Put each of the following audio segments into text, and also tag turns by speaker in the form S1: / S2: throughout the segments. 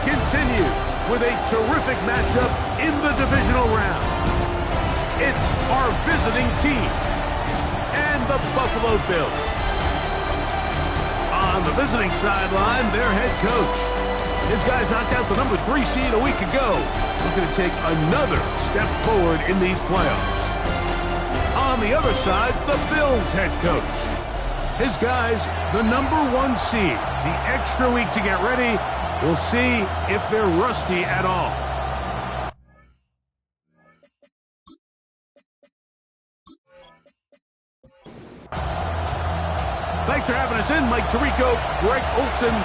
S1: continue with a terrific matchup in the divisional round. It's our visiting team and the Buffalo Bills. On the visiting sideline, their head coach. His guys knocked out the number 3 seed a week ago. Looking to take another step forward in these playoffs. On the other side, the Bills head coach. His guys, the number 1 seed. The extra week to get ready. We'll see if they're rusty at all. Thanks for having us in, Mike Tirico. Greg Olson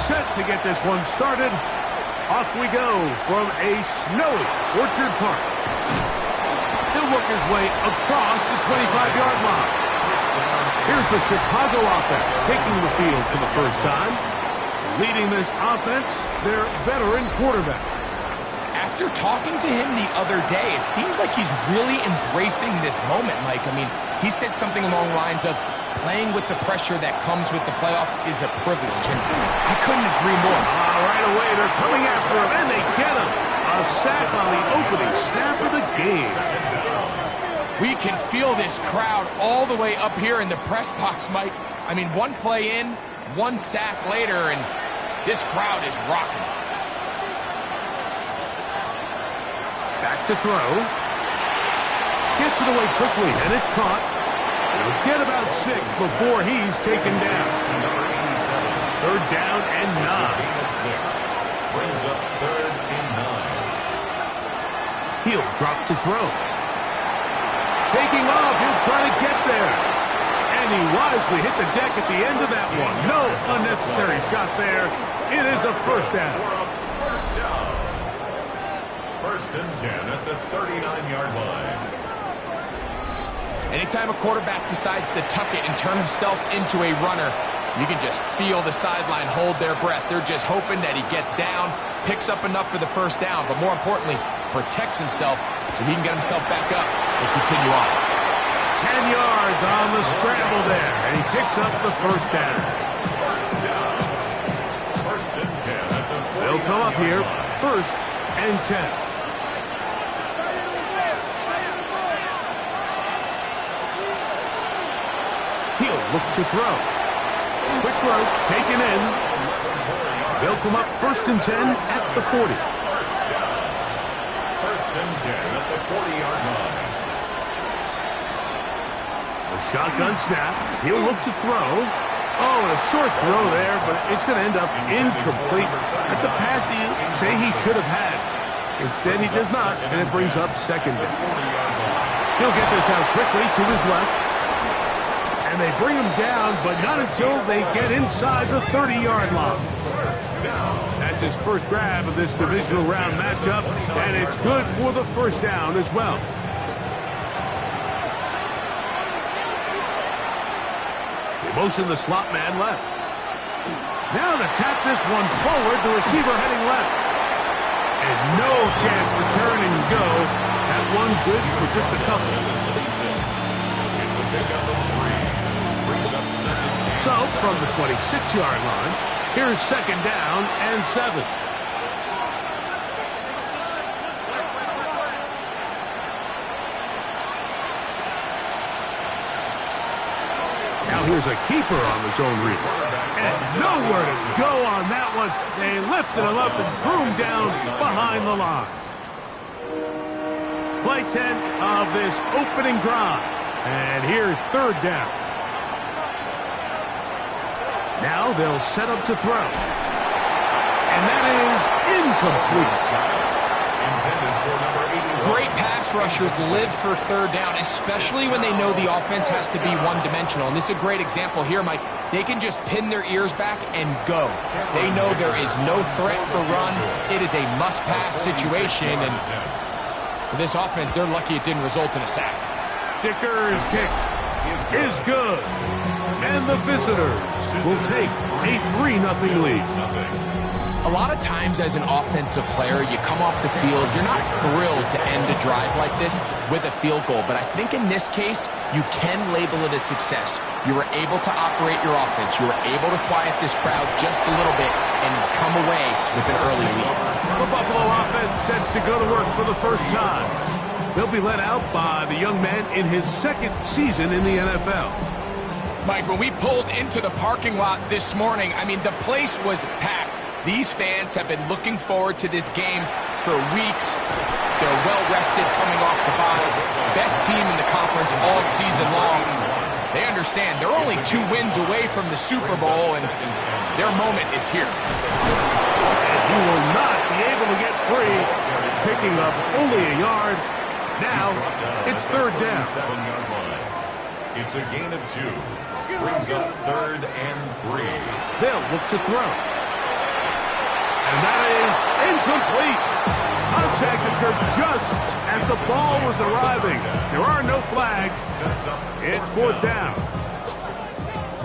S1: set to get this one started. Off we go from a snowy Orchard Park. He'll work his way across the 25-yard line. Here's the Chicago offense taking the field for the first time. Leading this offense, their veteran quarterback.
S2: After talking to him the other day, it seems like he's really embracing this moment, Mike. I mean, he said something along the lines of, playing with the pressure that comes with the playoffs is a privilege, and I couldn't agree more.
S1: Right away, they're coming after him, and they get him. A sack on the opening snap of the game.
S2: We can feel this crowd all the way up here in the press box, Mike. I mean, one play in, 1 sack later, and this crowd is rocking.
S1: Back to throw. Gets it away quickly, and it's caught. He'll get about 6 before he's taken down. 3rd down and 9.
S3: Brings up 3rd and 9.
S1: He'll drop to throw. Taking off, he'll try to get there. And he wisely hit the deck at the end of that one. No unnecessary shot there. It is a first down.
S3: First down. 1st and 10 at the 39-yard line.
S2: Anytime a quarterback decides to tuck it and turn himself into a runner, you can just feel the sideline hold their breath. They're just hoping that he gets down, picks up enough for the first down, but more importantly, protects himself so he can get himself back up and continue on.
S1: 10 yards on the scramble there, and he picks up the first down.
S3: First down. 1st and 10 at the 40.
S1: They'll come up here, 1st and 10. He'll look to throw. Quick throw, taken in. They'll come up 1st and 10 at the 40.
S3: 1st and 10 at the 40-yard line.
S1: A shotgun snap. He'll look to throw. Oh, a short throw there, but it's going to end up incomplete. That's a pass he say he should have had. Instead, he does not, and it brings up 2nd down. He'll get this out quickly to his left. And they bring him down, but not until they get inside the 30-yard line. That's his first grab of this divisional round matchup, and it's good for the first down as well. They motion the slot man left. Now to tap this one forward, the receiver heading left. And no chance to turn and go. That one good for just a couple.
S3: It's a pickup of 3.
S1: So, from the 26-yard line, here's 2nd down and 7. Now here's a keeper on the zone read. And nowhere to go on that one. They lifted him up and threw him down behind the line. Play 10 of this opening drive. And here's 3rd down. Now they'll set up to throw. And that is incomplete.
S2: Great pass rushers live for 3rd down, especially when they know the offense has to be one-dimensional. And this is a great example here, Mike. They can just pin their ears back and go. They know there is no threat for run. It is a must-pass situation. And for this offense, they're lucky it didn't result in a sack.
S1: Dicker's kick is good. And the visitors will take a 3-0 lead.
S2: A lot of times as an offensive player, you come off the field, you're not thrilled to end a drive like this with a field goal. But I think in this case, you can label it a success. You were able to operate your offense. You were able to quiet this crowd just a little bit and come away with an early lead.
S1: The Buffalo offense set to go to work for the first time. They'll be led out by the young man in his second season in the NFL.
S2: Mike, when we pulled into the parking lot this morning, I mean, the place was packed. These fans have been looking forward to this game for weeks. They're well-rested coming off the bye. Best team in the conference all season long. They understand they're only 2 wins away from the Super Bowl, and their moment is here.
S1: And you will not be able to get free, picking up only a yard. Now, it's third down.
S3: 7-yard line. It's a gain of 2. Brings up 3rd and 3.
S1: They'll look to throw. And that is incomplete. Contact occurred just as the ball was arriving. There are no flags. It's fourth down.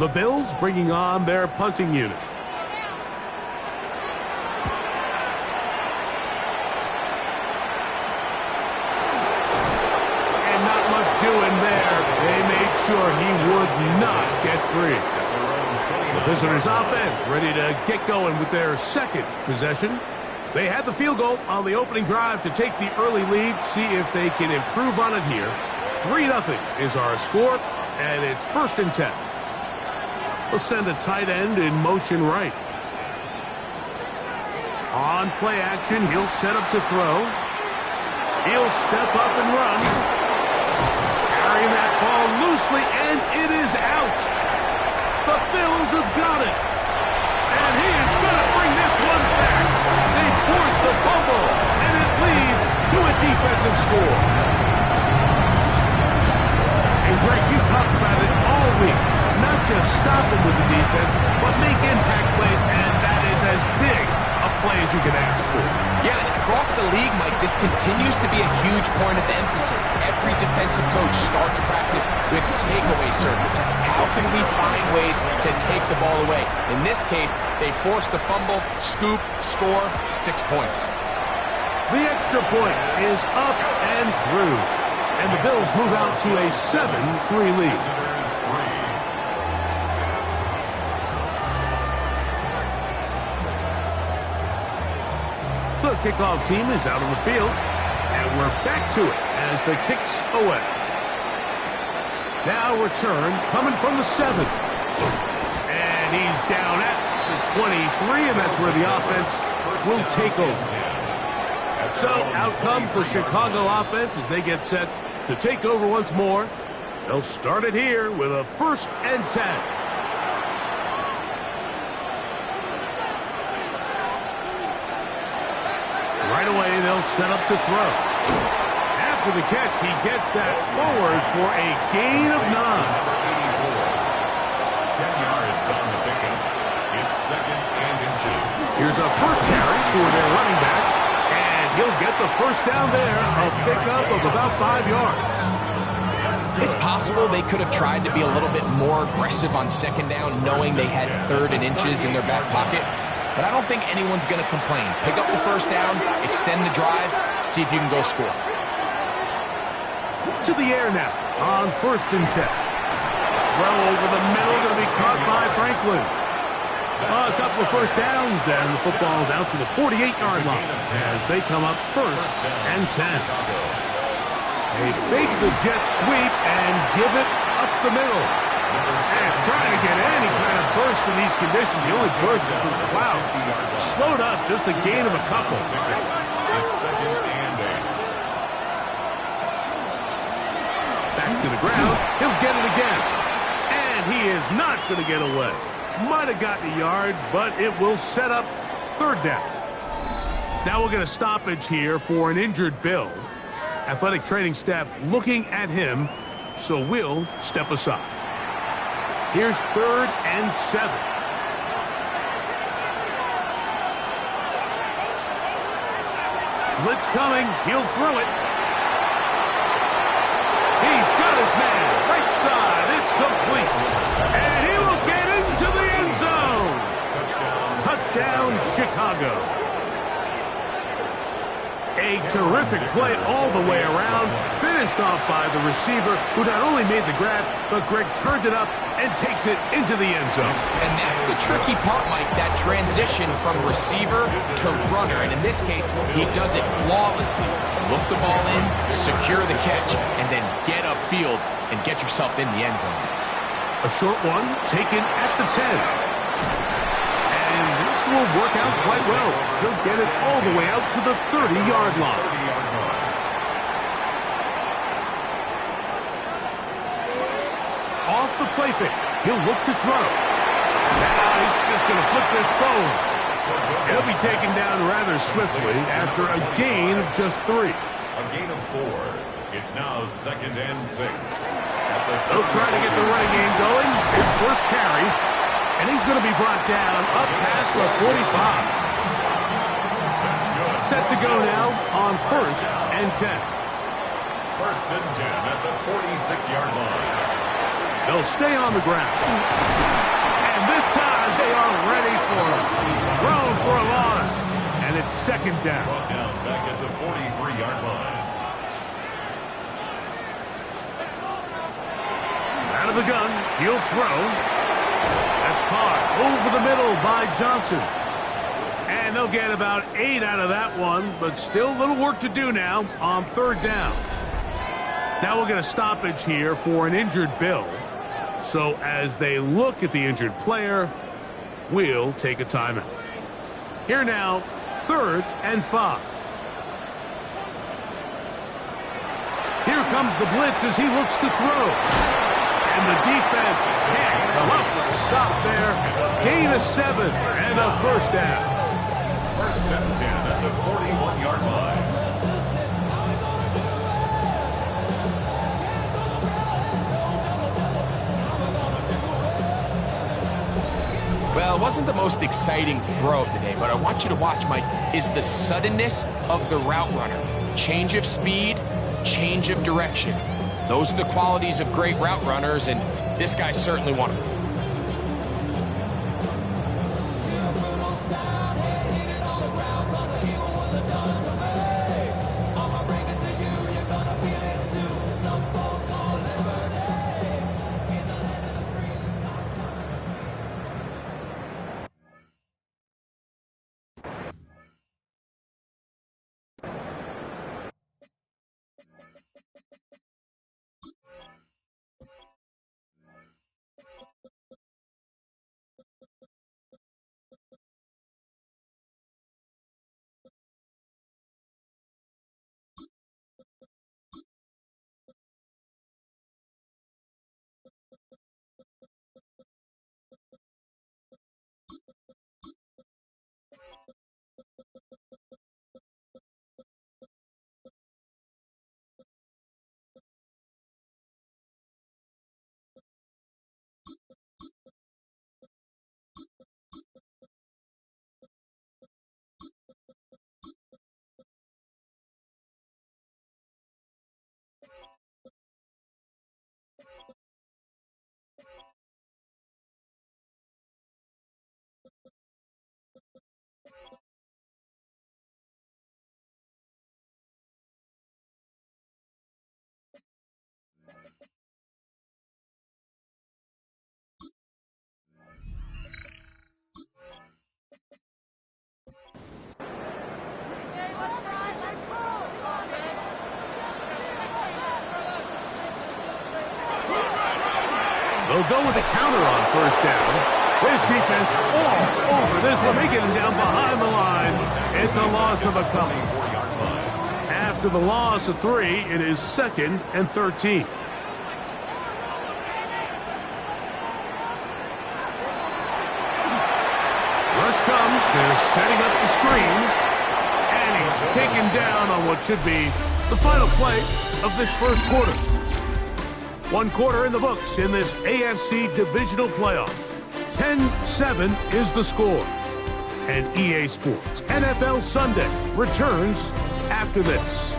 S1: The Bills bringing on their punting unit. And not much doing there. They made sure he would not get free. The visitors' offense ready to get going with their second possession. They had the field goal on the opening drive to take the early lead, see if they can improve on it here. 3-0 is our score, and it's 1st and 10. We'll send a tight end in motion right. On play action, he'll set up to throw. He'll step up and run. Carrying that ball loosely, and it is out. The Bills have got it. And he is going to bring this one back. They force the fumble, and it leads to a defensive score. And Greg, you talked about it all week. Not just stop them with the defense, but make impact plays, and that is as big a play as you can ask for.
S2: Yeah, and across the league, Mike, this continues to be a huge point of emphasis. Every defensive coach starts practice with takeaway circuits. How can we find ways to take the ball away? In this case, they force the fumble, scoop, score, 6 points.
S1: The extra point is up and through. And the Bills move out to a 7-3 lead. The kickoff team is out on the field, and we're back to it as the kick's away. Now return coming from the 7. And he's down at the 23, and that's where the offense will take over. So out comes the Chicago offense as they get set to take over once more. They'll start it here with a 1st and 10. Right away, they'll set up to throw. After the catch, he gets that forward for a gain of 9.
S3: 10 yards on the pickup. It's 2nd and inches.
S1: Here's a first carry for their running back, and he'll get the first down there, a pickup of about 5 yards.
S2: It's possible they could have tried to be a little bit more aggressive on 2nd down, knowing they had 3rd and inches in their back pocket. But I don't think anyone's going to complain. Pick up the first down, extend the drive, see if you can go score.
S1: To the air now on 1st and 10. Throw over the middle, going to be caught by Franklin. A couple of first downs, and the football's out to the 48-yard line as they come up 1st and 10. They fake the jet sweep and give it up the middle. And trying to get any kind of burst in these conditions. The only burst is from the clouds. Slowed up, just a gain of a couple.
S3: It's 2nd and 8.
S1: Back to the ground. He'll get it again. And he is not going to get away. Might have gotten a yard, but it will set up 3rd down. Now we'll get a stoppage here for an injured Bill. Athletic training staff looking at him, so we'll step aside. Here's 3rd and 7. Blitz coming. He'll throw it. He's got his man. Right side. It's complete. And he will get into the end zone. Touchdown. Touchdown, Chicago. A terrific play all the way around, finished off by the receiver, who not only made the grab, but Greg turns it up and takes it into the end zone.
S2: And that's the tricky part, Mike, that transition from receiver to runner. And in this case, he does it flawlessly. Look the ball in, secure the catch, and then get upfield and get yourself in the end zone.
S1: A short one taken at the 10. And this will work out quite well. He'll get it all the way out to the 30-yard line. Off the play fake, he'll look to throw. Now he's just going to flip this forward. He'll be taken down rather swiftly after a gain of just 3.
S3: A gain of 4. It's now 2nd and 6.
S1: They'll try to get the running game going. His first carry. And he's going to be brought down up past the 45. Set to go now on 1st and 10.
S3: 1st and 10 at the 46-yard line.
S1: They'll stay on the ground. And this time they are ready for him. Thrown for a loss. And it's 2nd down.
S3: Brought down back at the 43-yard line.
S1: Out of the gun, he'll throw. That's caught over the middle by Johnson. And they'll get about 8 out of that one, but still a little work to do now on 3rd down. Now we'll get a stoppage here for an injured Bill. So as they look at the injured player, we'll take a timeout. Here now, 3rd and 5. Here comes the blitz as he looks to throw. And the defense can't come up with a stop there. Gain of 7 and a 1st down.
S3: 1st and 10 at the 41-yard line.
S2: Well, it wasn't the most exciting throw of the day, but I want you to watch, Mike, is the suddenness of the route runner. Change of speed, change of direction. Those are the qualities of great route runners, and this guy certainly one of them.
S1: They'll go with a counter on 1st down. His defense all over this one. They get him down behind the line. It's a loss of a couple. After the loss of 3, it is 2nd and 13. Rush comes. They're setting up the screen. And he's taken down on what should be the final play of this 1st quarter. 1 quarter in the books in this AFC divisional playoff. 10-7 is the score. And EA Sports NFL Sunday returns after this.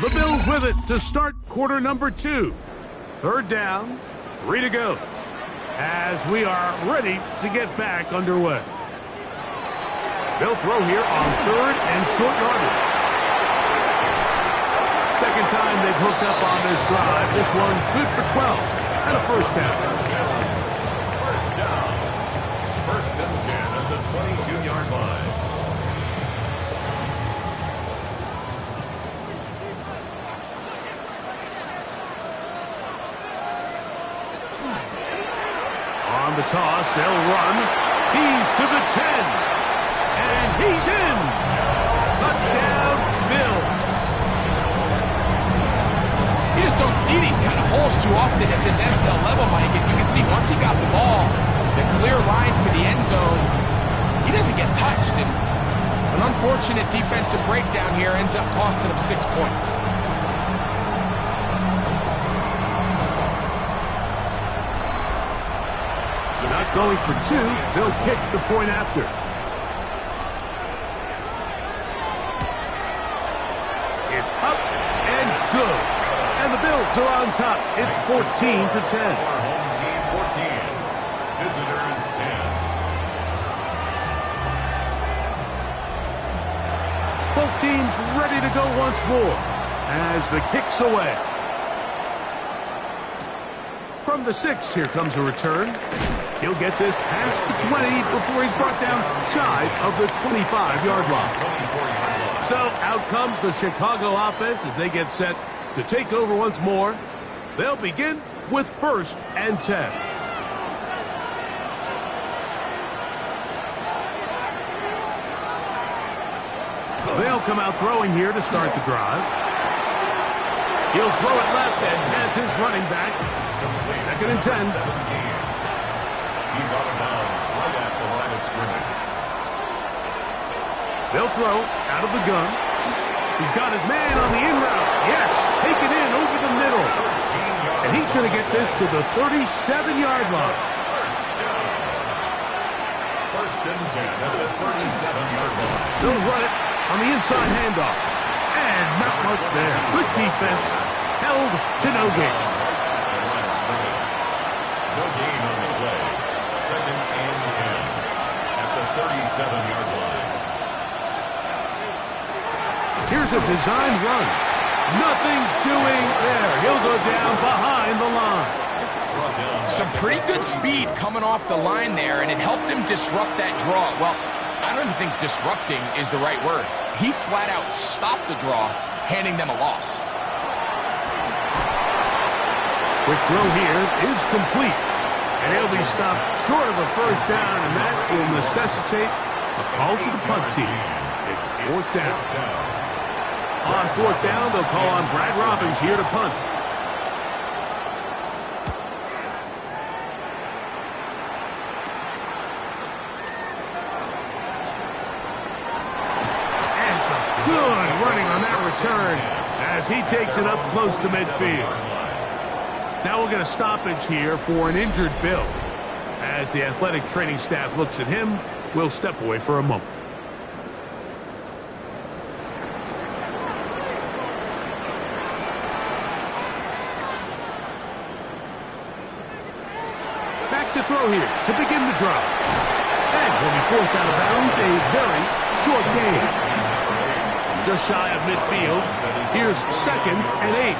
S1: The Bills with it to start quarter number 2. 3rd down, 3 to go. as we are ready to get back underway. They'll throw here on 3rd and short yardage. Second time they've hooked up on this drive. This one good for 12 and a first down.
S3: First down. 1st and 10 at the 22-yard line.
S1: On the toss, they'll run. He's to the 10. And he's in. Touchdown, Bills.
S2: You just don't see these kind of holes too often at this NFL level, Mike. And you can see once he got the ball, the clear line to the end zone, he doesn't get touched. And an unfortunate defensive breakdown here ends up costing him 6 points.
S1: They're not going for 2. They'll kick the point after. It's up and good. And the Bills are on top. It's 14-10.
S3: Our home team 14. Visitors 10.
S1: Both teams ready to go once more as the kick's away. From the 6, here comes a return. He'll get this past the 20 before he's brought down shy of the 25-yard line. So out comes the Chicago offense as they get set to take over once more. They'll begin with 1st and 10. They'll come out throwing here to start the drive. He'll throw it left and has his running back. 2nd and 10.
S3: He's out of bounds right at the line of scrimmage.
S1: They'll throw out of the gun. He's got his man on the in route. Yes, taken in over the middle. And he's going to get this to the 37-yard line.
S3: First and 10 at the 37-yard line.
S1: They'll run it on the inside handoff. And not much there. Good defense. Held to no gain.
S3: No gain on the play. 2nd and 10 at the 37-yard line.
S1: Here's a designed run. Nothing doing there. He'll go down behind the line.
S2: Some pretty good speed coming off the line there, and it helped him disrupt that draw. Well, I don't even think disrupting is the right word. He flat out stopped the draw, handing them a loss.
S1: Quick throw here is complete. And he'll be stopped short of a first down, and that will necessitate a call to the punt team. It's 4th down. On 4th down, they'll call on Brad Robbins here to punt. And some good running on that return as he takes it up close to midfield. Now we'll get a stoppage here for an injured Bill. As the athletic training staff looks at him, we'll step away for a moment. Back to throw here to begin the drive. And will be forced out of bounds, a very short gain. Just shy of midfield. Here's 2nd and 8.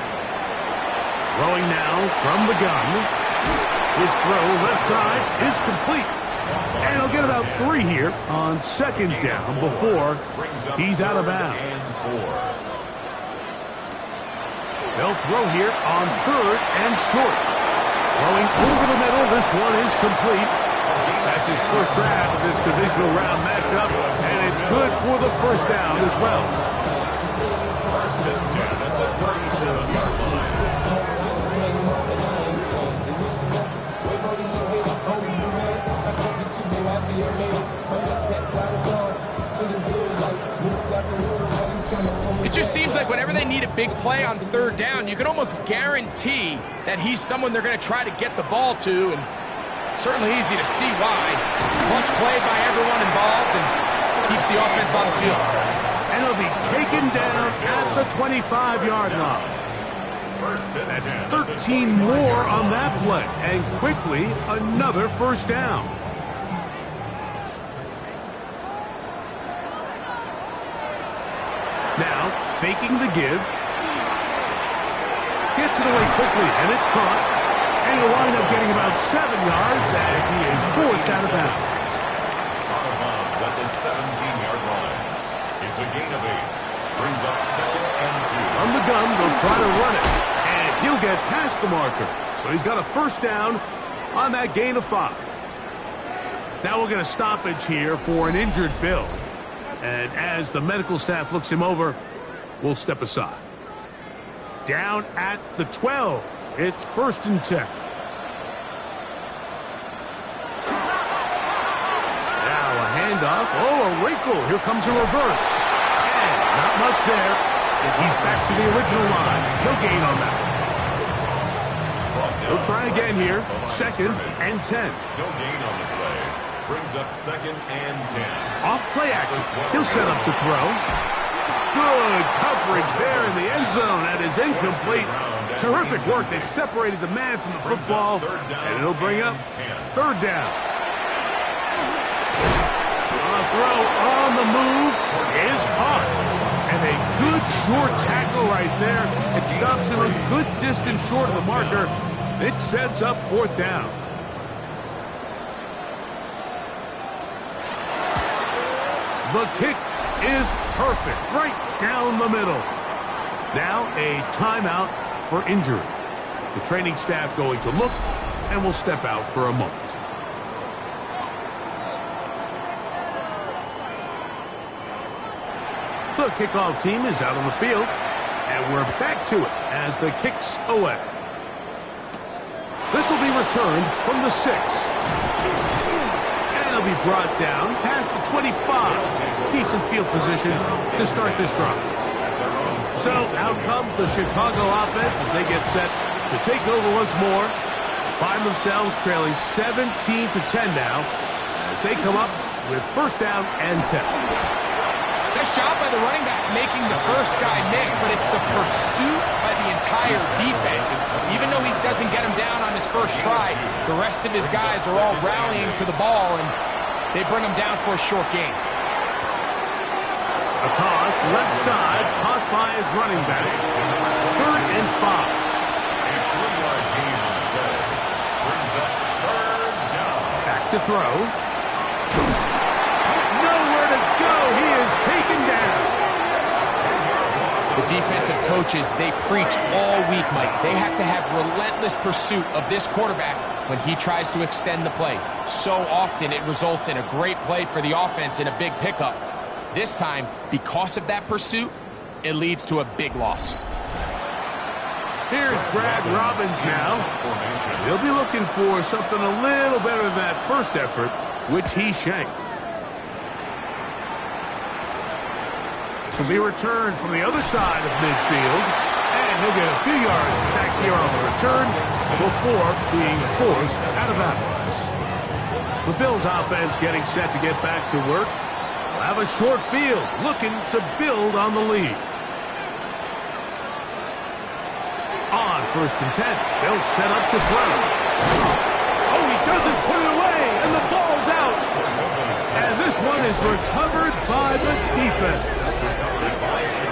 S1: Throwing now from the gun. His throw left side is complete. And he'll get about 3 here on 2nd down before he's out of bounds. They'll throw here on 3rd and short. Throwing over the middle. This one is complete. That's his first grab of this divisional round matchup. And it's good for the first down as well.
S3: 1st and 10 at the 37-yard line.
S2: It just seems like whenever they need a big play on 3rd down, you can almost guarantee that he's someone they're going to try to get the ball to, and certainly easy to see why. Clutch play by everyone involved and keeps the offense on the field.
S1: And he'll be taken down at the 25-yard line.
S3: First and
S1: That's
S3: 10 at the
S1: 13 more on that play. And quickly, another first down. Now, faking the give. Gets it away quickly, and it's caught. And he'll wind up getting about 7 yards as he is forced out of bounds.
S3: Out of bounds at the 17-yard line. It's a gain of 8. Brings up second and 2.
S1: On the gun, they'll try to run it. And he'll get past the marker. So he's got a first down on that gain of 5. Now we'll get a stoppage here for an injured Bill. And as the medical staff looks him over, we'll step aside. Down at the 12. It's first and 10. Now a handoff. Oh, a wrinkle. Here comes a reverse. And not much there. And he's back to the original line. No gain on that. He'll try again here. Second and 10.
S3: No gain on the play. Brings up second and 10.
S1: Off play action. He'll set up to throw. Good coverage there in the end zone. That is incomplete. Terrific work. They separated the man from the football. And it'll bring up third down. A throw on the move is caught. And a good short tackle right there. It stops him a good distance short of the marker. It sets up fourth down. The kick is perfect, right down the middle. Now a timeout for injury. The training staff going to look, and will step out for a moment. The kickoff team is out on the field, and we're back to it as the kick's away. This will be returned from the 6. And it'll be brought down past the 25. Decent field position to start this drive. So out comes the Chicago offense as they get set to take over once more. Find themselves trailing 17-10 now as they come up with first down and 10.
S2: Nice job by the running back making the first guy miss, but it's the pursuit by the entire defense. Even though he doesn't get him down on his first try, the rest of his guys are all rallying to the ball, and they bring him down for a short gain.
S1: A toss, left side, caught by his running back. Third and 5.
S3: A 3-yard gain on the play. Brings up third down.
S1: Back to throw. Nowhere to go. He is taken down.
S2: The defensive coaches, they preach all week, Mike. They have to have relentless pursuit of this quarterback when he tries to extend the play. So often it results in a great play for the offense and a big pickup. This time, because of that pursuit, it leads to a big loss.
S1: Here's Brad Robbins now. He'll be looking for something a little better than that first effort, which he shanked. This will be returned from the other side of midfield, and he'll get a few yards back here on the return before being forced out of bounds. The Bills offense getting set to get back to work. Have a short field, looking to build on the lead. On first and 10, they'll set up to throw. Oh, he doesn't put it away, and the ball's out. And this one is recovered by the defense.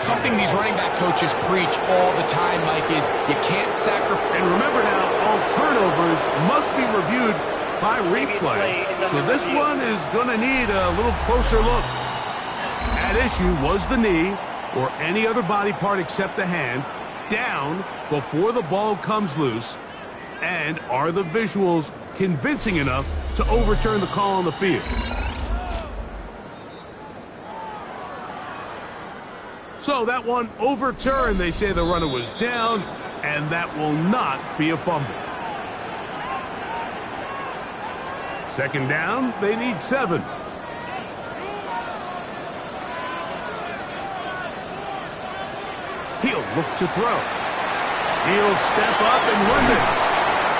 S2: Something these running back coaches preach all the time, Mike, is you can't sacrifice.
S1: And remember now, all turnovers must be reviewed by replay. So this one is going to need a little closer look. At issue was the knee, or any other body part except the hand, down before the ball comes loose. And are the visuals convincing enough to overturn the call on the field? So that one overturned. They say the runner was down, and that will not be a fumble. Second down, they need 7. He'll look to throw. He'll step up and run this.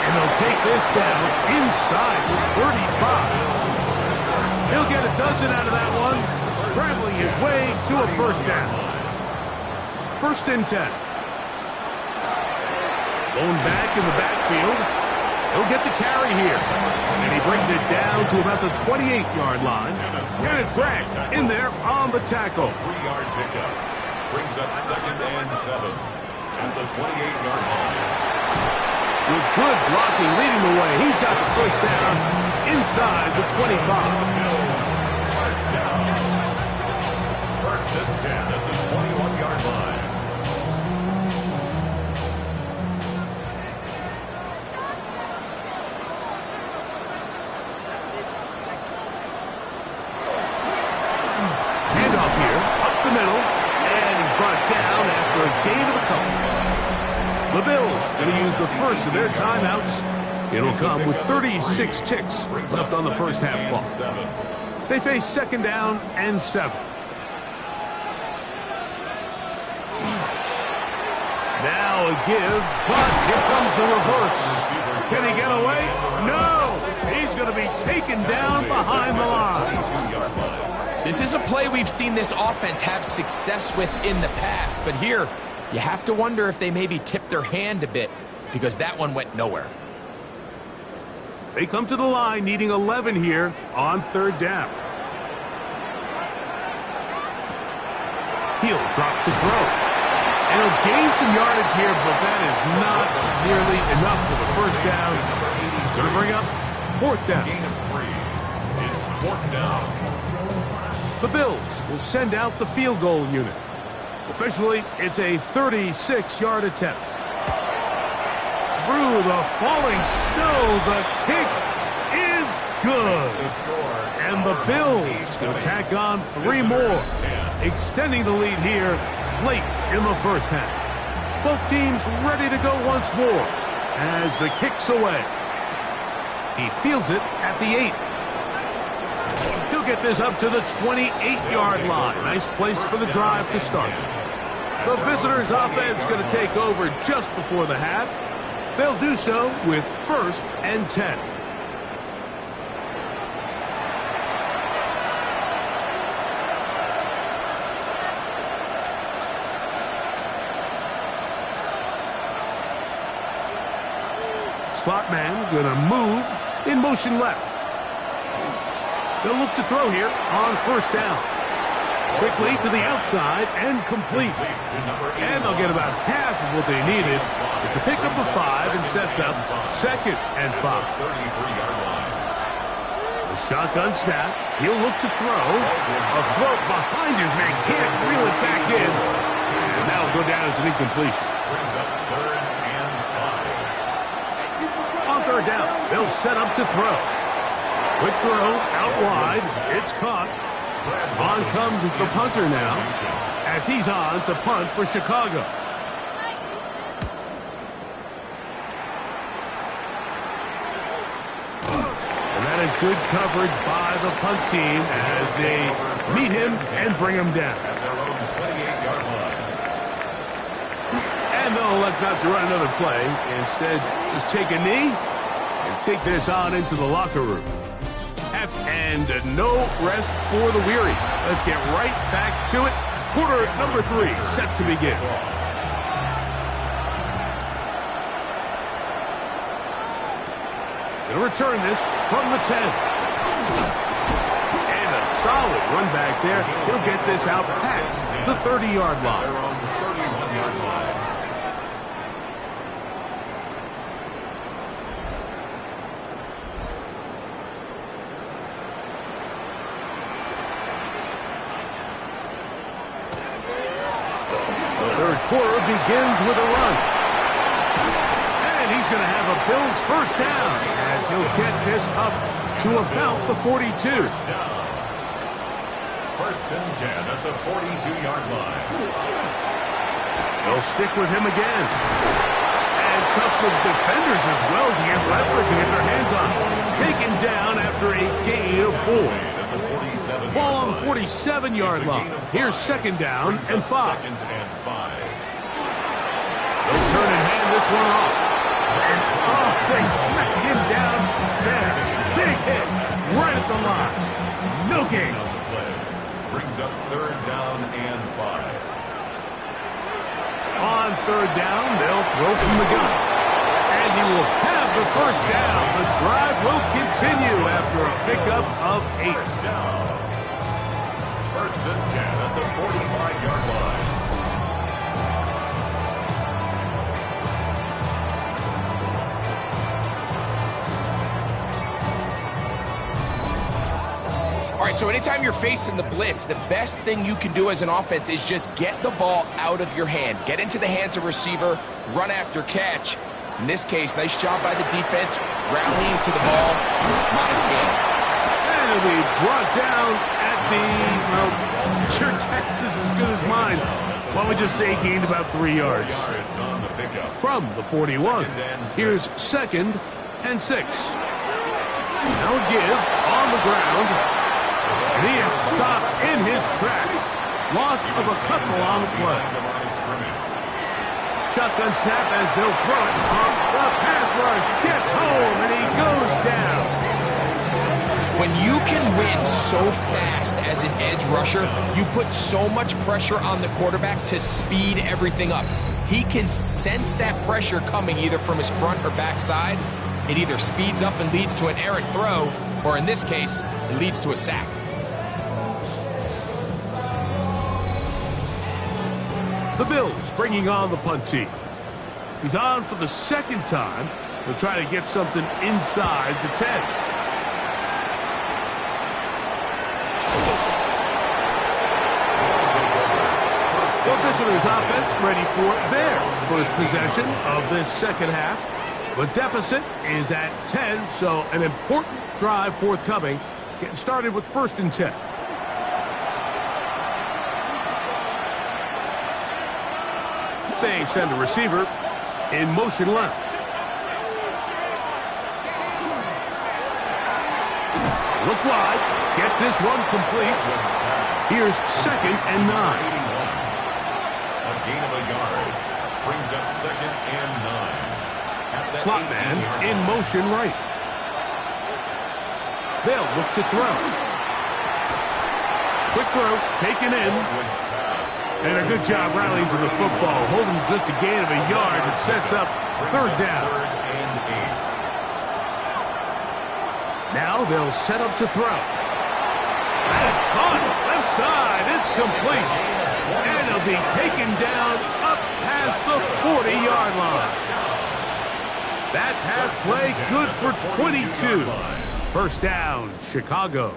S1: And they'll take this down inside the 35. He'll get a dozen out of that one, scrambling his way to a first down. First and 10. Going back in the backfield. He'll get the carry here. And he brings it down to about the 28-yard line. Kenneth Bragg in there on the tackle.
S3: 3-yard pickup. Brings up 2nd and 7 at the 28-yard line.
S1: With good blocking leading the way, he's got the first down inside the 25.
S3: Bills, first down. 1st and 10 at the 21-yard line.
S1: Handoff here, up the middle, and he's brought down after a gain of a couple. The Bills going to use the first of their timeouts. It'll come with 36 ticks left on the first half clock. They face 2nd down and 7. Now a give, but here comes the reverse. Can he get away? No! He's going to be taken down behind the line.
S2: This is a play we've seen this offense have success with in the past, but here you have to wonder if they maybe tipped their hand a bit because that one went nowhere.
S1: They come to the line needing 11 here on 3rd down. He'll drop to throw. And he'll gain some yardage here, but that is not nearly enough for the first down. He's going to bring up 4th down.
S3: Gain of 3. It's 4th down.
S1: The Bills will send out the field goal unit. Officially, it's a 36-yard attempt. Through the falling snow, the kick is good. And the Bills will tack on 3 more, extending the lead here late in the first half. Both teams ready to go once more as the kick's away. He fields it at the 8. He'll get this up to the 28-yard line. Nice place for the drive to start. The visitors' offense going to take over just before the half. They'll do so with 1st and 10. Slot man going to move in motion left. They'll look to throw here on 1st down. Quickly to the outside and complete. And they'll get about half of what they needed. It's a pickup of 5 and sets up 2nd and 5. The shotgun snap. He'll look to throw. A throw behind his man. Can't reel it back in. And that'll go down as an incompletion. On 3rd down, they'll set up to throw. Quick throw out wide. It's caught. On comes the punter now, as he's on to punt for Chicago. And that is good coverage by the punt team as they meet him and bring him down. And they'll elect not to run another play. Instead, just take a knee and take this on into the locker room. And no rest for the weary. Let's get right back to it. Quarter number 3 set to begin. Gonna return this from the 10. And a solid run back there. He'll get this out past the 30-yard line. Third quarter begins with a run. And he's going to have a Bills first down as he'll get this up to about the 42.
S3: First and 10 at the 42-yard line.
S1: They'll stick with him again. And tough for defenders as well to get leverage and get their hands on him. Taken down after a gain of 4. Ball on the 47-yard line. Here's 2nd down and 5. They'll turn and hand this one off. And they smacked him down there. Big hit right at the line. No gain.
S3: Brings up 3rd down and 5.
S1: On 3rd down, they'll throw from the gun. And he will have the first down. The drive will continue after a pickup of 8.
S3: First down. First and 10 at the 45-yard line.
S2: All right, so anytime you're facing the blitz, the best thing you can do as an offense is just get the ball out of your hand. Get into the hands of receiver, run after catch. In this case, nice job by the defense, rallying to the ball. Modest gain.
S1: And it'll be brought down at the, well, your guess is as good as mine. Why don't we just say he gained about 3 yards?
S3: Yards on the pickup.
S1: From the 41. Here's 2nd and 6. Now give on the ground. And he is stopped in his tracks. Loss of a couple on the play. Shotgun snap as they'll throw it. The pass rush gets home, and he goes down.
S2: When you can win so fast as an edge rusher, you put so much pressure on the quarterback to speed everything up. He can sense that pressure coming either from his front or back side. It either speeds up and leads to an errant throw, or in this case, it leads to a sack.
S1: The Bills bringing on the punt team. He's on for the 2nd time. He'll try to get something inside the 10. The visitors' offense ready for their first possession of this second half. The deficit is at 10, so an important drive forthcoming. Getting started with 1st and 10. They send a receiver in motion left. Look wide. Get this one complete. Here's 2nd and 9.
S3: A gain of a yard. Brings up 2nd and 9.
S1: Slot man in motion right. They'll look to throw. Quick throw, taken in. And a good job rallying to the football, holding just a gain of a yard that sets up 3rd down. Now they'll set up to throw. And it's caught left side. It's complete. And it'll be taken down up past the 40-yard line. That pass play good for 22. First down, Chicago.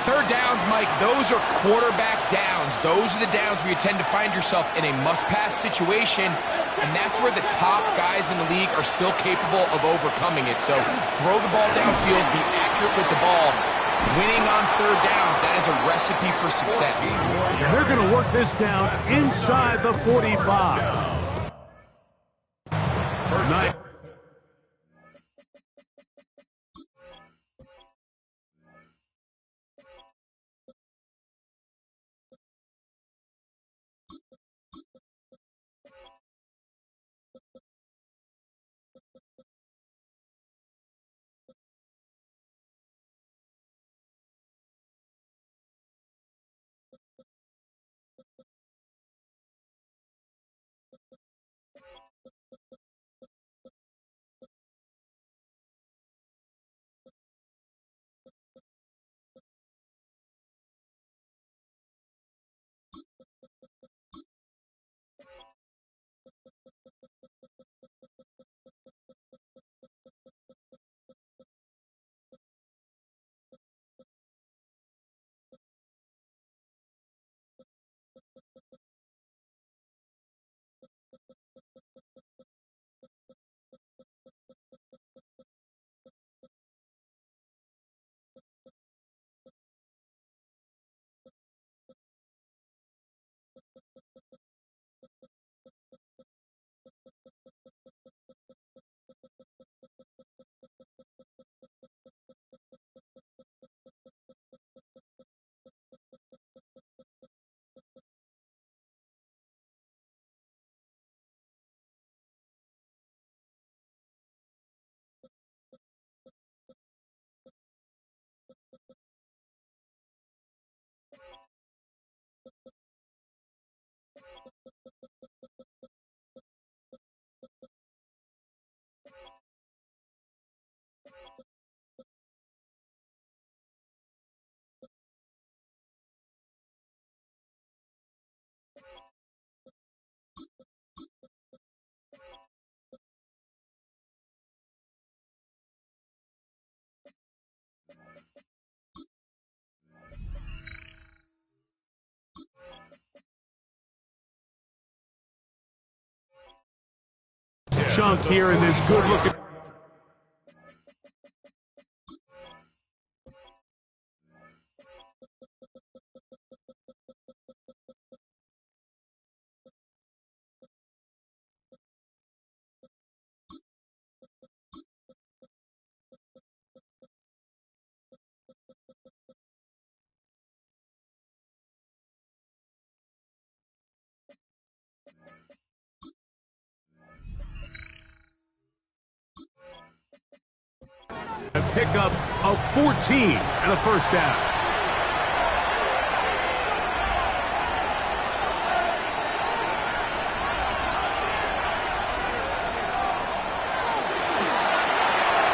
S2: Third downs, Mike, those are quarterback downs. Those are the downs where you tend to find yourself in a must-pass situation, and that's where the top guys in the league are still capable of overcoming it. So throw the ball downfield, be accurate with the ball. Winning on third downs, that is a recipe for success.
S1: And they're going to work this down inside the 45. Nice. chunk here in this good-looking... Pick up of 14 and a first down.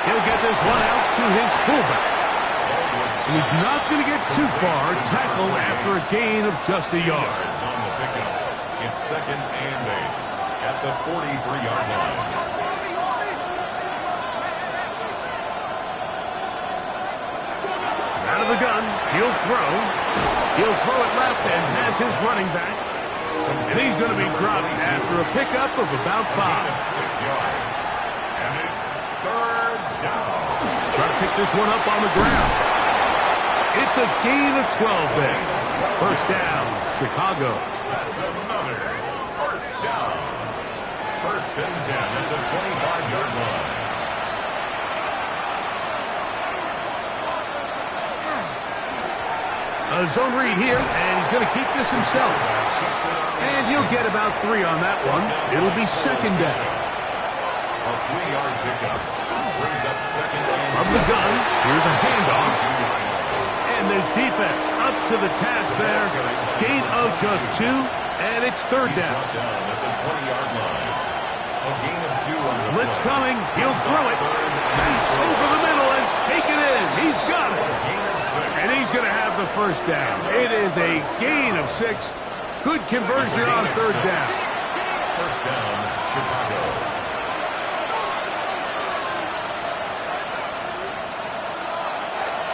S1: He'll get this one out to his fullback. And he's not going to get too far. Tackle after a gain of just a yard.
S3: On the pickup. It's 2nd and 8 at the 43-yard line.
S1: Out of the gun, he'll throw. He'll throw it left and has his running back. And he's going to be dropped after a pickup of about 5.
S3: 6 yards. And it's 3rd down.
S1: Try to pick this one up on the ground. It's a gain of 12 there. First down, Chicago.
S3: That's another first down. 1st and 10 at the 25-yard line.
S1: A zone read here, and he's going to keep this himself. And he'll get about 3 on that one. It'll be 2nd down.
S3: A 3-yard pickup brings up 2nd and
S1: From the gun, here's a handoff. And this defense up to the task there. Gain of just 2, and it's 3rd down.
S3: down at the 20-yard line. A gain of 2 on the
S1: Blitz
S3: play.
S1: coming, he'll throw it. He's over the middle and take it in. He's got it.
S3: Gain of 6.
S1: And he's going to have the first down. It is a gain of 6. Good conversion on 3rd down.
S3: First down, Chicago.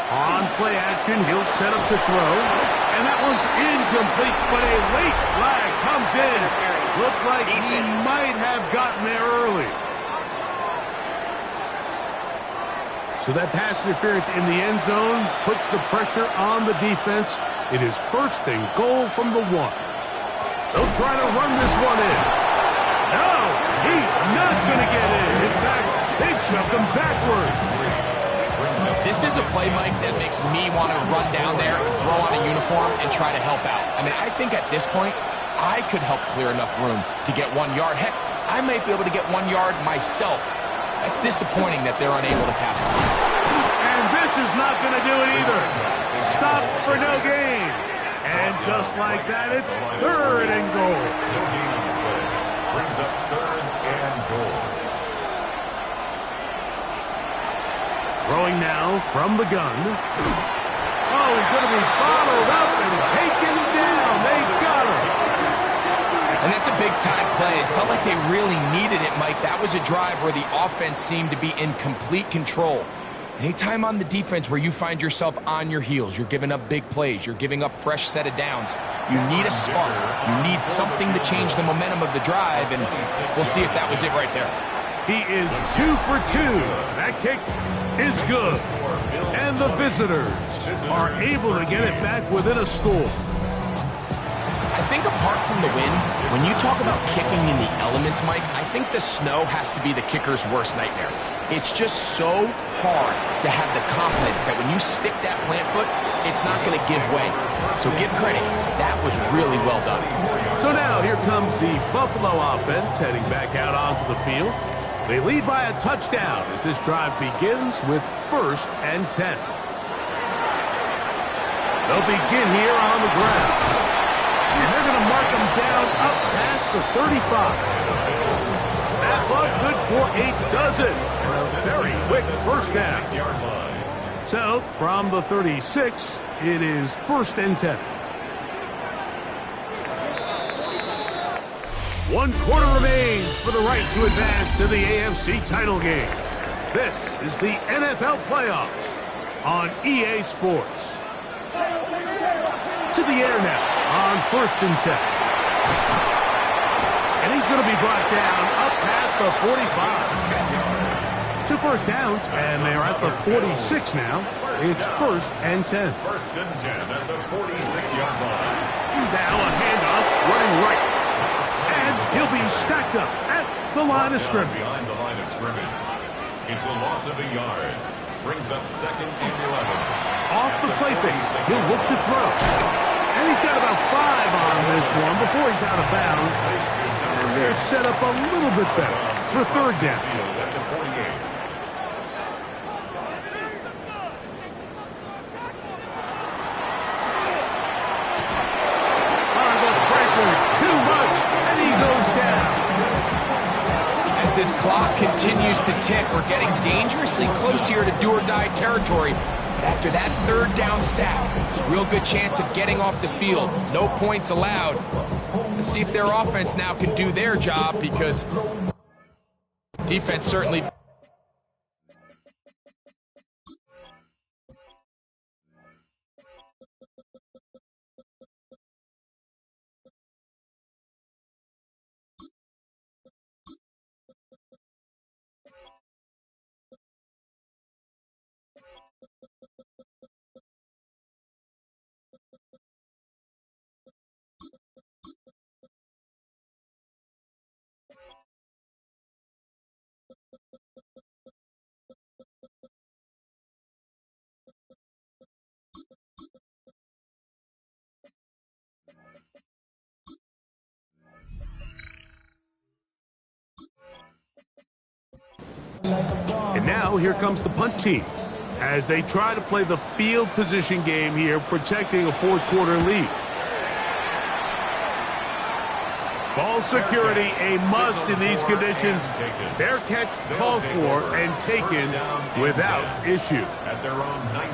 S1: On play action, he'll set up to throw. And that one's incomplete, but a late flag comes in. Looked like he might have gotten there early. So that pass interference in the end zone puts the pressure on the defense. It is 1st and goal from the 1. They'll try to run this one in. No, he's not going to get in. In fact, they've shoved him backwards.
S2: This is a play, Mike, that makes me want to run down there, throw on a uniform, and try to help out. I mean, I think at this point, I could help clear enough room to get 1 yard. Heck, I might be able to get 1 yard myself. That's disappointing that they're unable to capitalize.
S1: And this is not going to do it either. Stop for no gain. And just like that, it's 3rd and goal.
S3: No gain on the play. Brings up 3rd and goal.
S1: Throwing now from the gun. Oh, he's going to be followed up and taken down. They got him.
S2: And that's a big-time play. It felt like they really needed it, Mike. That was a drive where the offense seemed to be in complete control. Anytime on the defense where you find yourself on your heels, you're giving up big plays, you're giving up fresh set of downs, you need a spark. You need something to change the momentum of the drive, and we'll see if that was it right there.
S1: He is 2 for 2. That kick is good. And the visitors are able to get it back within a score.
S2: I think apart from the wind, when you talk about kicking in the elements, Mike, I think the snow has to be the kicker's worst nightmare. It's just so hard to have the confidence that when you stick that plant foot, it's not going to give way. So give credit. That was really well done.
S1: So now here comes the Buffalo offense heading back out onto the field. They lead by a touchdown as this drive begins with 1st and 10. They'll begin here on the ground. And they're going to mark them down up past the 35. That look good for a dozen. And a very quick first down.
S3: 6-yard line.
S1: So from the 36, it is 1st and 10. 1 quarter remains for the right to advance to the AFC title game. This is the NFL playoffs on EA Sports. To the air now on 1st and 10. And he's going to be brought down up past the 45. 2 first downs, and they're at the 46 now. It's 1st and 10.
S3: 1st and 10 at the 46-yard line.
S1: Now a handoff, running right. And he'll be stacked up at the line of scrimmage.
S3: Behind the line of scrimmage. It's a loss of a yard. Brings up 2nd and 11.
S1: Off the play fake, he'll look to throw. And he's got about 5 on this one before he's out of bounds. And they're set up a little bit better for 3rd down.
S3: At the 48.
S1: Under pressure, too much, and he goes down.
S2: As this clock continues to tick, we're getting dangerously close here to do-or-die territory. But after that 3rd down sack, real good chance of getting off the field. No points allowed. Let's see if their offense now can do their job, because defense certainly...
S1: And now here comes the punt team as they try to play the field position game here, protecting a 4th quarter lead. Ball security a must in these conditions. Fair catch called for and taken without issue.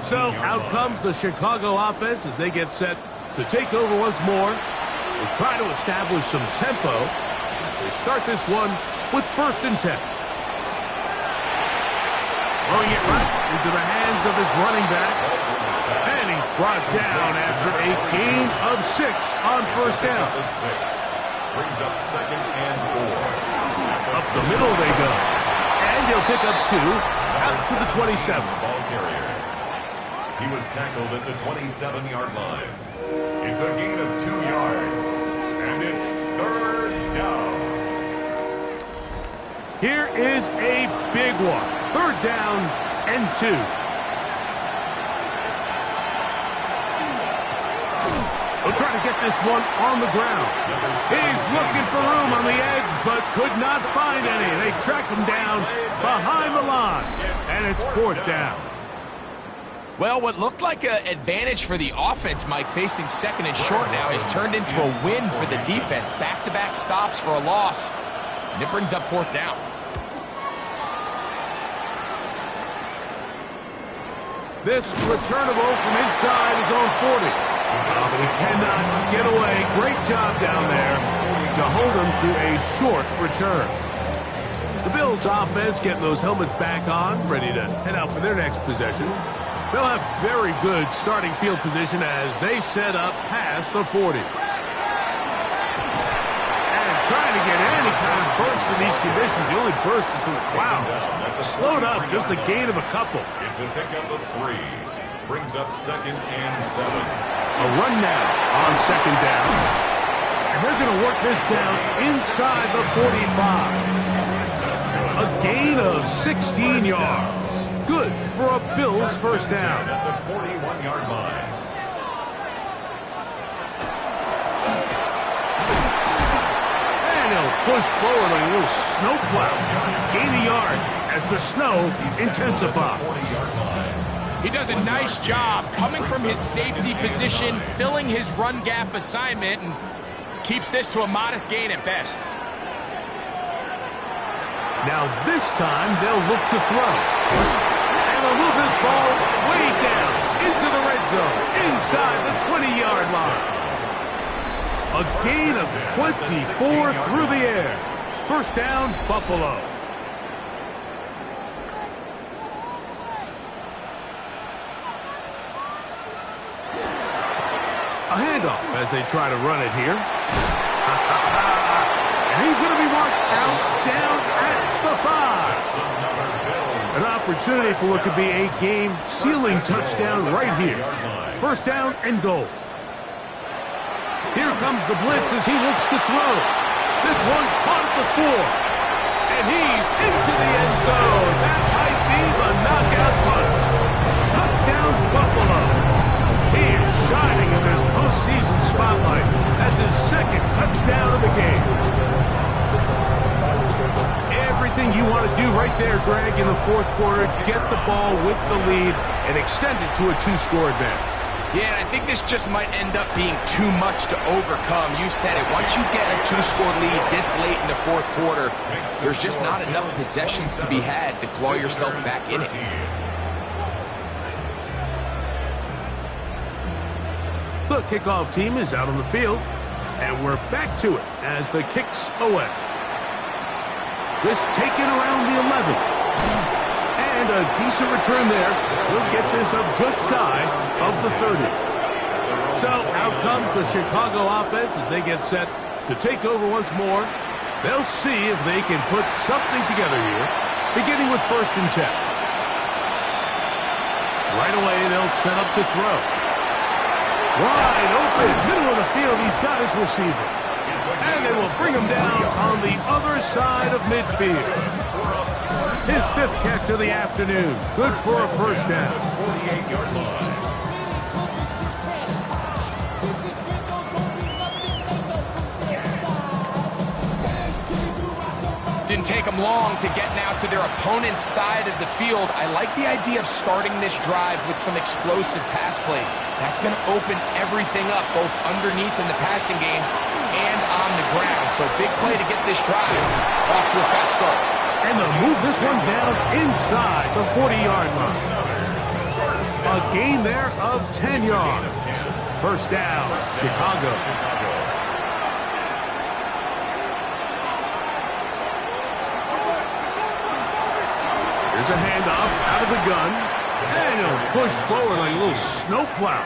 S1: So out comes the Chicago offense as they get set to take over once more. They try to establish some tempo as they start this one with 1st and 10. Throwing it right into the hands of his running back. And he's brought down after a gain of 6 on 1st down.
S3: Brings up 2nd and 4.
S1: Up the middle they go. And he'll pick up 2 out to the 27.
S3: Ball carrier. He was tackled at the 27-yard line. It's a gain of 2 yards. And it's 3rd down.
S1: Here is a big one. 3rd down and 2. We'll try to get this one on the ground. He's looking for room on the edge, but could not find any. They track him down behind the line, and it's 4th down.
S2: Well, what looked like an advantage for the offense, Mike, facing 2nd and short now, has turned into a win for the defense. Back-to-back stops for a loss, and it brings up 4th down.
S1: This returnable from inside his own 40. But he cannot get away. Great job down there to hold him to a short return. The Bills offense getting those helmets back on, ready to head out for their next possession. They'll have very good starting field position as they set up past the 40. And trying to get any kind of burst in these conditions. The only burst is from the clouds. Slowed up, just a gain of a couple.
S3: It's a pickup of 3. Brings up 2nd and 7.
S1: A run now on 2nd down. And they're going to work this down inside the 45. A gain of 16 yards. Good for a Bills 1st down.
S3: At the 41-yard line.
S1: And he'll push forward like a little snowplow. Gain a yard as the snow intensifies.
S2: He does a nice job coming from his safety position, filling his run gap assignment, and keeps this to a modest gain at best.
S1: Now this time they'll look to throw. And they'll move this ball way down into the red zone, inside the 20-yard line. A gain of 24 through the air. 1st down, Buffalo. A handoff as they try to run it here. And he's going to be out, down at the 5. An opportunity for what could be a game-sealing touchdown right here. First down and goal. Here comes the blitz as he looks to throw. This one caught at the 4. And he's into the end zone. That might be the knockout punch. Touchdown, Buffalo. He is shining in this postseason spotlight. That's his second touchdown of the game. Everything you want to do right there, Greg, in the fourth quarter, get the ball with the lead and extend it to a 2-score advantage.
S2: Yeah, and I think this just might end up being too much to overcome. You said it. Once you get a 2-score lead this late in the fourth quarter, there's just not enough possessions to be had to claw yourself back in it.
S1: The kickoff team is out on the field, and we're back to it as the kick's away. This taken around the 11. And a decent return there. He'll get this up just shy of the 30. So out comes the Chicago offense as they get set to take over once more. They'll see if they can put something together here, beginning with 1st and 10. Right away, they'll set up to throw. Wide open, middle of the field, he's got his receiver. And they will bring him down on the other side of midfield. His 5th catch of the afternoon. Good for a first down.
S3: 48-yard line.
S2: Didn't take them long to get now to their opponent's side of the field. I like the idea of starting this drive with some explosive pass plays. That's going to open everything up, both underneath in the passing game and on the ground. So big play to get this drive off to a fast start.
S1: And they'll move this one down inside the 40-yard line. A gain there of 10 yards. First down, Chicago. Here's a handoff out of the gun. And he'll push forward like a little snowplow.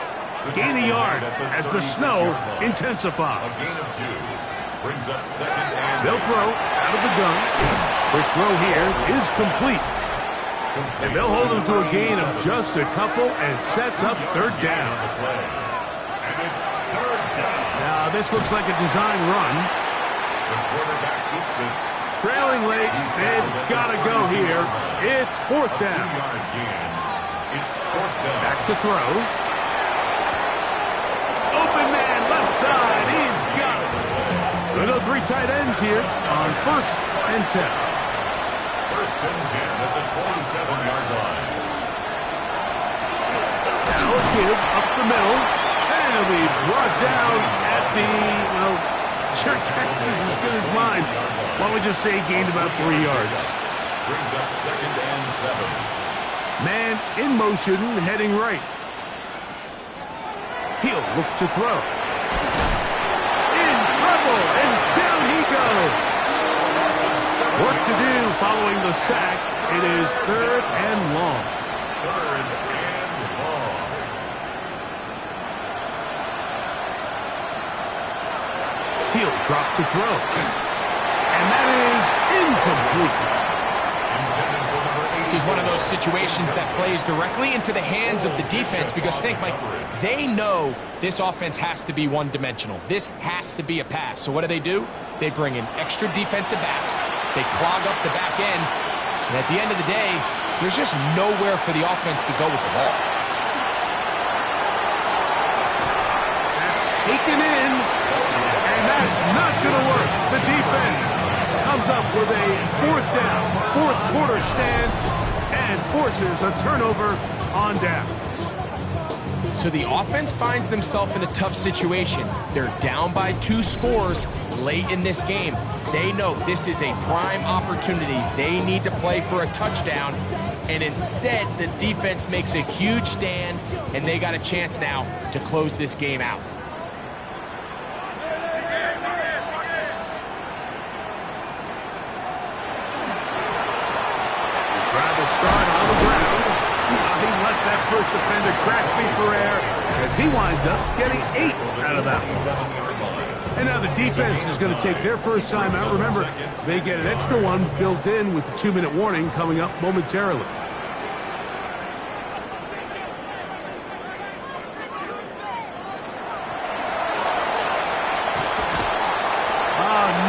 S1: Gain a yard as the snow intensifies.
S3: A gain of 2. Brings up 2nd and...
S1: They'll throw out of the gun. Quick throw here is complete. And they'll hold him to a gain of just a couple and sets up 3rd down.
S3: And it's 3rd down.
S1: Now, this looks like a design run.
S3: The quarterback keeps it.
S1: Trailing late, they've got to go here. It's 4th down.
S3: 2-yard gain. It's 4th down.
S1: Back to throw. Open man, left side. He's got it. Little 3 tight ends here on 1st and 10.
S3: 1st and 10 at the 27-yard line.
S1: Now a give up the middle. And it'll be brought down at the, well, your guess is as good as mine. Why don't we just say he gained about 3 yards.
S3: Brings up 2nd and 7.
S1: Man in motion, heading right. He'll look to throw. In trouble, and down he goes. Work to do following the sack. It is 3rd and long.
S3: 3rd and long.
S1: He'll drop to throw. And that is incomplete.
S2: This is one of those situations that plays directly into the hands of the defense because think, Mike, they know this offense has to be one-dimensional. This has to be a pass. So what do? They bring in extra defensive backs. They clog up the back end. And at the end of the day, there's just nowhere for the offense to go with the ball.
S1: That's taken in. And that's not going to work. The defense comes up with a 4th down, 4th quarter stand, and forces a turnover on downs.
S2: So the offense finds themselves in a tough situation. They're down by 2 scores late in this game. They know this is a prime opportunity. They need to play for a touchdown. And instead, the defense makes a huge stand, and they got a chance now to close this game out.
S1: First defender grasping for air as he winds up getting 8 out of that one. And now the defense is going to take their first time out. Remember, they get an extra one built in with the 2-minute warning coming up momentarily.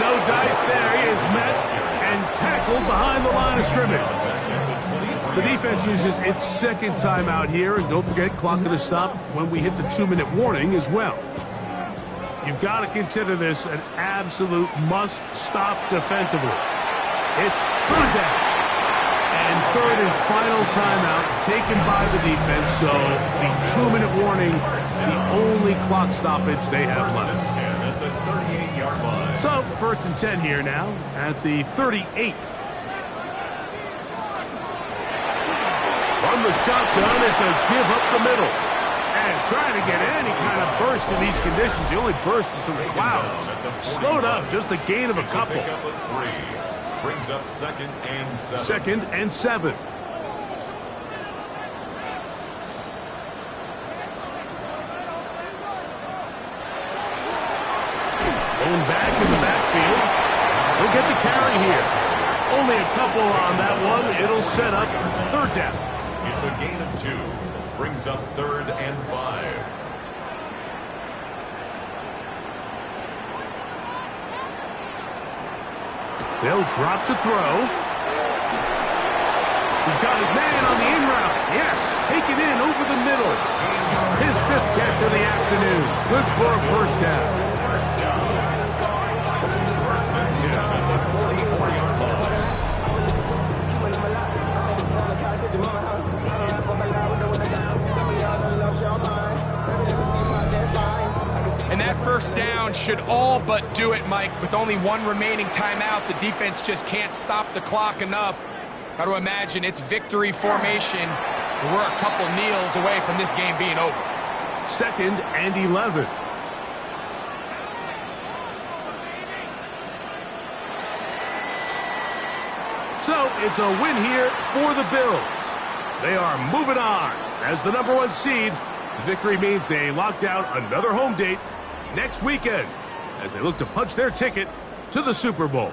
S1: No dice there. He is met and tackled behind the line of scrimmage. The defense uses its second timeout here, and don't forget, clock going to stop when we hit the 2-minute warning as well. You've got to consider this an absolute must-stop defensively. It's third down. And third and final timeout taken by the defense, so the 2-minute warning, the only clock stoppage they have left. So, first and 10 here now at the 38. From the shotgun, it's a give up the middle. And trying to get any kind of burst in these conditions. The only burst is from the clouds. Slowed up, just a gain of a couple.
S3: Brings up 2nd and 7.
S1: 2nd and 7. Going back in the backfield. He'll get the carry here. Only a couple on that one. It'll set up third down.
S3: It's a gain of 2. Brings up 3rd and 5.
S1: They'll drop to throw. He's got his man on the in route. Yes, taken in over the middle. His 5th catch of the afternoon. Good for a first down.
S2: And that first down should all but do it, Mike. With only one remaining timeout, the defense just can't stop the clock enough. Got to imagine it's victory formation. We're a couple kneels away from this game being over.
S1: 2nd and 11. So it's a win here for the Bills. They are moving on as the #1 seed. The victory means they locked out another home date next weekend as they look to punch their ticket to the Super Bowl.